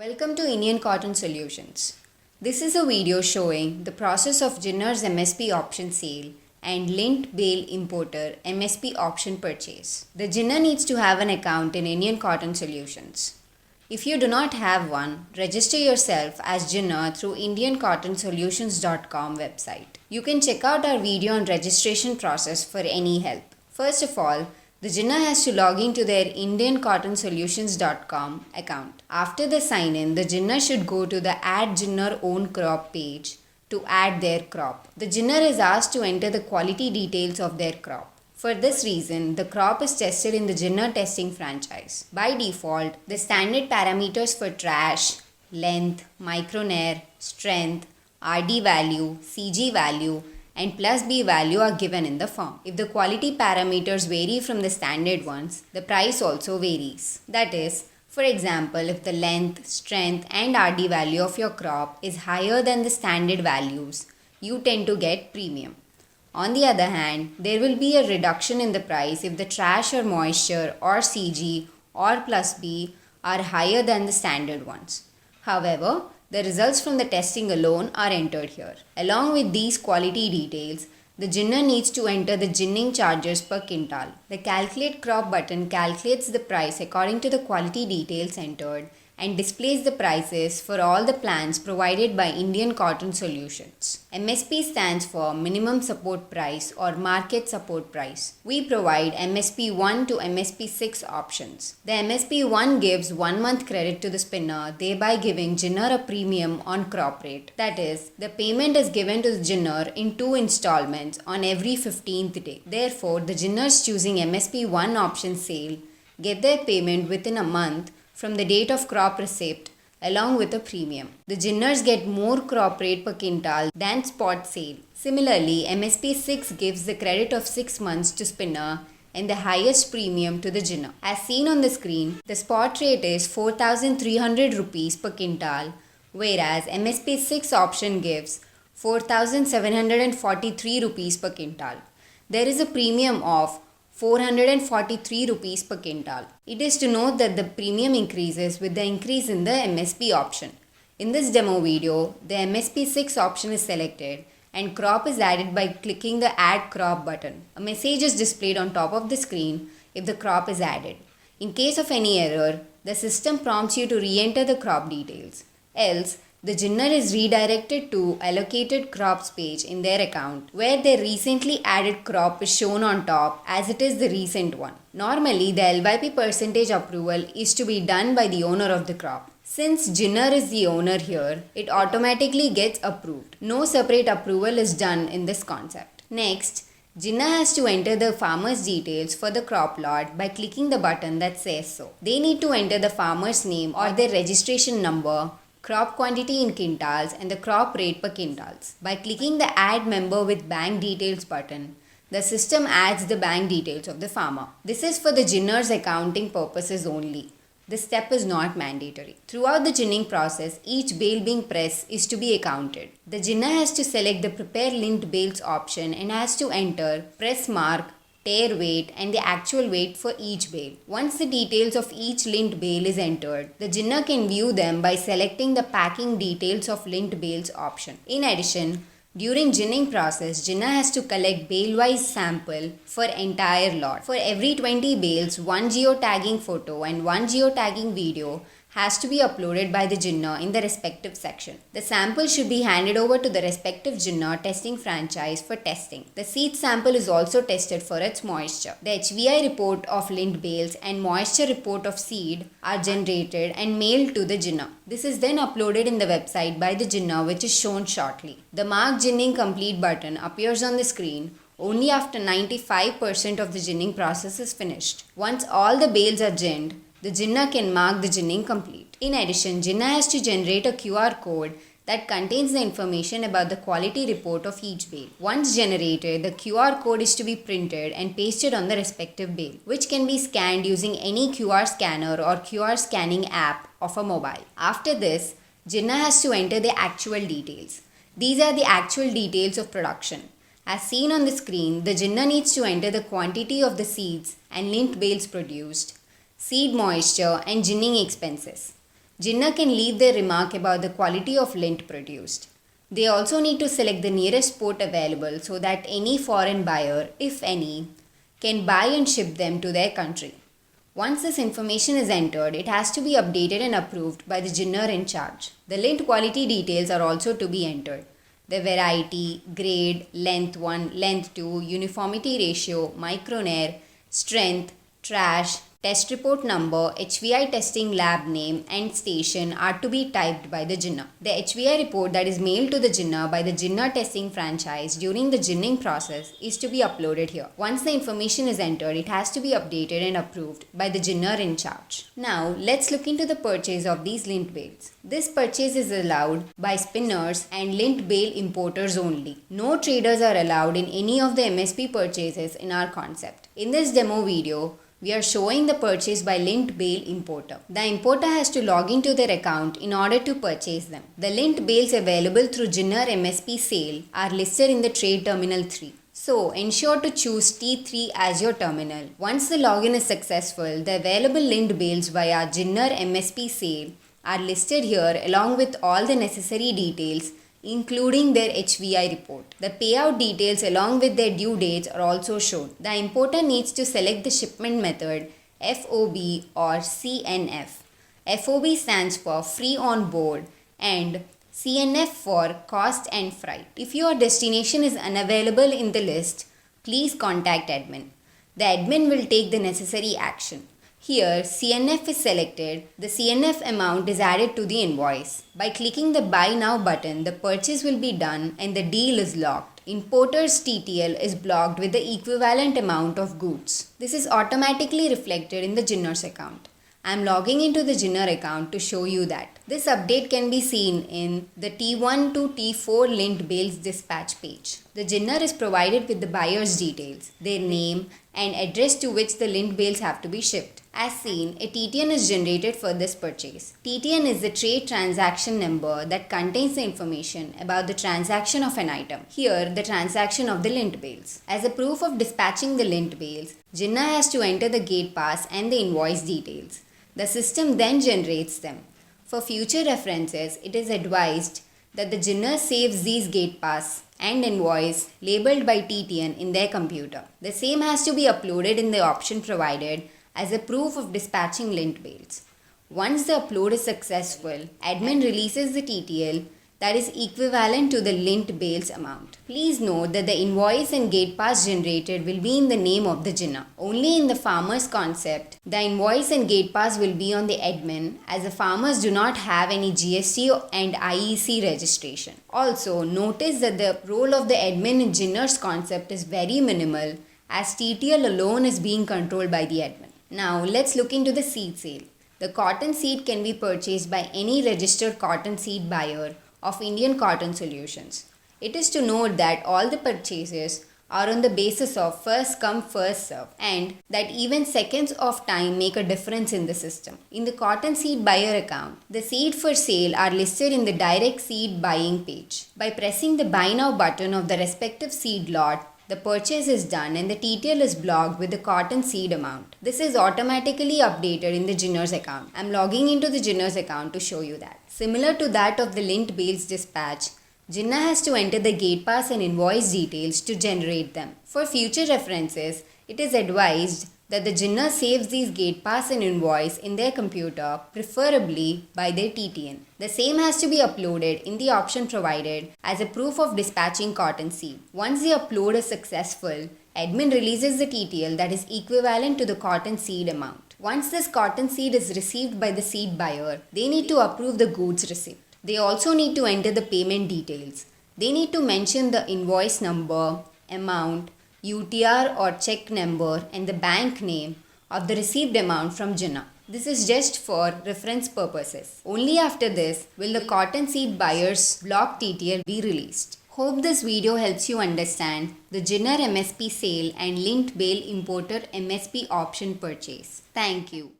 Welcome to Indian Cotton Solutions. This is a video showing the process of Jinnar's MSP option sale and lint bale importer MSP option purchase. The Jinnah needs to have an account in Indian Cotton Solutions. If you do not have one, register yourself as Jinnah through indiancottonsolutions.com website. You can check out our video on registration process for any help. First of all, the Jinnah has to log into their indiancottonsolutions.com account. After the sign in, the Jinnah should go to the Add Jinnah Own Crop page to add their crop. The Jinnah is asked to enter the quality details of their crop. For this reason, the crop is tested in the Jinnah testing franchise. By default, the standard parameters for trash, length, micronair, strength, RD value, CG value, and plus B value are given in the form. If the quality parameters vary from the standard ones, the price also varies. That is, for example, if the length, strength and RD value of your crop is higher than the standard values, you tend to get premium. On the other hand, there will be a reduction in the price if the trash or moisture or CG or plus B are higher than the standard ones. However, the results from the testing alone are entered here. Along with these quality details, the Jinnah needs to enter the ginning charges per quintal. The Calculate Crop button calculates the price according to the quality details entered and displays the prices for all the plans provided by Indian Cotton Solutions. MSP stands for Minimum Support Price or Market Support Price. We provide MSP 1 to MSP 6 options. The MSP 1 gives 1 month credit to the spinner, thereby giving Jinnah a premium on crop rate. That is, the payment is given to the Jinnah in 2 installments on every 15th day. Therefore, the Jinnahs choosing MSP 1 option sale get their payment within a month from the date of crop receipt along with a premium. The Jinnahs get more crop rate per quintal than spot sale. Similarly, MSP 6 gives the credit of 6 months to spinner and the highest premium to the Jinnah. As seen on the screen, the spot rate is 4,300 rupees per quintal, whereas MSP 6 option gives 4,743 rupees per quintal. There is a premium of 443 rupees per quintal. It is to note that the premium increases with the increase in the MSP option. In this demo video, the MSP 6 option is selected and crop is added by clicking the Add Crop button. A message is displayed on top of the screen if the crop is added. In case of any error, the system prompts you to re-enter the crop details. Else, the Jinnah is redirected to allocated crops page in their account where their recently added crop is shown on top as it is the recent one. Normally, the LYP percentage approval is to be done by the owner of the crop. Since Jinnah is the owner here, it automatically gets approved. No separate approval is done in this concept. Next, Jinnah has to enter the farmer's details for the crop lot by clicking the button that says so. They need to enter the farmer's name or their registration number, crop quantity in quintals and the crop rate per quintals. By clicking the Add Member with Bank Details button, the system adds the bank details of the farmer. This is for the Jinnah's accounting purposes only. This step is not mandatory. Throughout the ginning process, each bale being pressed is to be accounted. The Jinnah has to select the Prepare Lint Bales option and has to enter press mark, tear weight and the actual weight for each bale. Once the details of each lint bale is entered, the Jinnah can view them by selecting the Packing Details of Lint Bales option. In addition, during ginning process, Jinnah has to collect bale-wise sample for entire lot. For every 20 bales, 1 geotagging photo and 1 geotagging video has to be uploaded by the Jinnah in the respective section. The sample should be handed over to the respective Jinnah testing franchise for testing. The seed sample is also tested for its moisture. The HVI report of lint bales and moisture report of seed are generated and mailed to the Jinnah. This is then uploaded in the website by the Jinnah, which is shown shortly. The Mark Ginning Complete button appears on the screen only after 95% of the ginning process is finished. Once all the bales are ginned, the Jinnah can mark the ginning complete. In addition, Jinnah has to generate a QR code that contains the information about the quality report of each bale. Once generated, the QR code is to be printed and pasted on the respective bale, which can be scanned using any QR scanner or QR scanning app of a mobile. After this, Jinnah has to enter the actual details. These are the actual details of production. As seen on the screen, the Jinnah needs to enter the quantity of the seeds and lint bales produced, seed moisture and ginning expenses. Jinnah can leave their remark about the quality of lint produced. They also need to select the nearest port available so that any foreign buyer, if any, can buy and ship them to their country. Once this information is entered, it has to be updated and approved by the Jinnah in charge. The lint quality details are also to be entered. The variety, grade, length 1, length 2, uniformity ratio, micronair, strength, trash, test report number, HVI testing lab name and station are to be typed by the Jinnah. The HVI report that is mailed to the Jinnah by the Jinnah testing franchise during the ginning process is to be uploaded here. Once the information is entered, it has to be updated and approved by the Jinnah in charge. Now, let's look into the purchase of these lint bales. This purchase is allowed by spinners and lint bale importers only. No traders are allowed in any of the MSP purchases in our concept. In this demo video, we are showing the purchase by lint bale importer. The importer has to log into their account in order to purchase them. The lint bales available through Jinnah MSP sale are listed in the trade terminal 3. So ensure to choose T3 as your terminal. Once the login is successful, the available lint bales via Jinnah MSP sale are listed here along with all the necessary details including their HVI report. The payout details along with their due dates are also shown. The importer needs to select the shipment method FOB or CNF. FOB stands for free on board and CNF for cost and freight. If your destination is unavailable in the list, please contact admin. The admin will take the necessary action. Here, CNF is selected. The CNF amount is added to the invoice. By clicking the Buy Now button, the purchase will be done and the deal is locked. Importer's TTL is blocked with the equivalent amount of goods. This is automatically reflected in the Jinnah's account. I am logging into the Jinnah account to show you that. This update can be seen in the T1 to T4 lint bales dispatch page. The Jinnah is provided with the buyer's details, their name and address to which the lint bales have to be shipped. As seen, a TTN is generated for this purchase. TTN is the trade transaction number that contains the information about the transaction of an item. Here, the transaction of the lint bales. As a proof of dispatching the lint bales, Jinnah has to enter the gate pass and the invoice details. The system then generates them. For future references, it is advised that the Jinnah saves these gate pass and invoice labeled by TTN in their computer. The same has to be uploaded in the option provided as a proof of dispatching lint bales. Once the upload is successful, admin releases the TTL that is equivalent to the lint bales amount. Please note that the invoice and gate pass generated will be in the name of the Jinnah. Only in the farmer's concept, the invoice and gate pass will be on the admin as the farmers do not have any GST and IEC registration. Also, notice that the role of the admin in Jinnah's concept is very minimal as TTL alone is being controlled by the admin. Now, let's look into the seed sale. The cotton seed can be purchased by any registered cotton seed buyer of Indian Cotton Solutions. It is to note that all the purchases are on the basis of first come first serve and that even seconds of time make a difference in the system. In the cotton seed buyer account, the seed for sale are listed in the direct seed buying page. By pressing the Buy Now button of the respective seed lot, the purchase is done and the TTL is blocked with the cotton seed amount. This is automatically updated in the Jinnah's account. I am logging into the Jinnah's account to show you that. Similar to that of the lint bales dispatch, Jinnah has to enter the gate pass and invoice details to generate them. For future references, it is advised that the Jinnah saves these gate pass and invoice in their computer, preferably by their TTN. The same has to be uploaded in the option provided as a proof of dispatching cotton seed. Once the upload is successful, admin releases the TTL that is equivalent to the cotton seed amount. Once this cotton seed is received by the seed buyer, they need to approve the goods receipt. They also need to enter the payment details. They need to mention the invoice number, amount, UTR or check number and the bank name of the received amount from Jinnah. This is just for reference purposes. Only after this will the cotton seed buyer's block TTL be released. Hope this video helps you understand the Jinnah MSP sale and lint bale importer MSP option purchase. Thank you.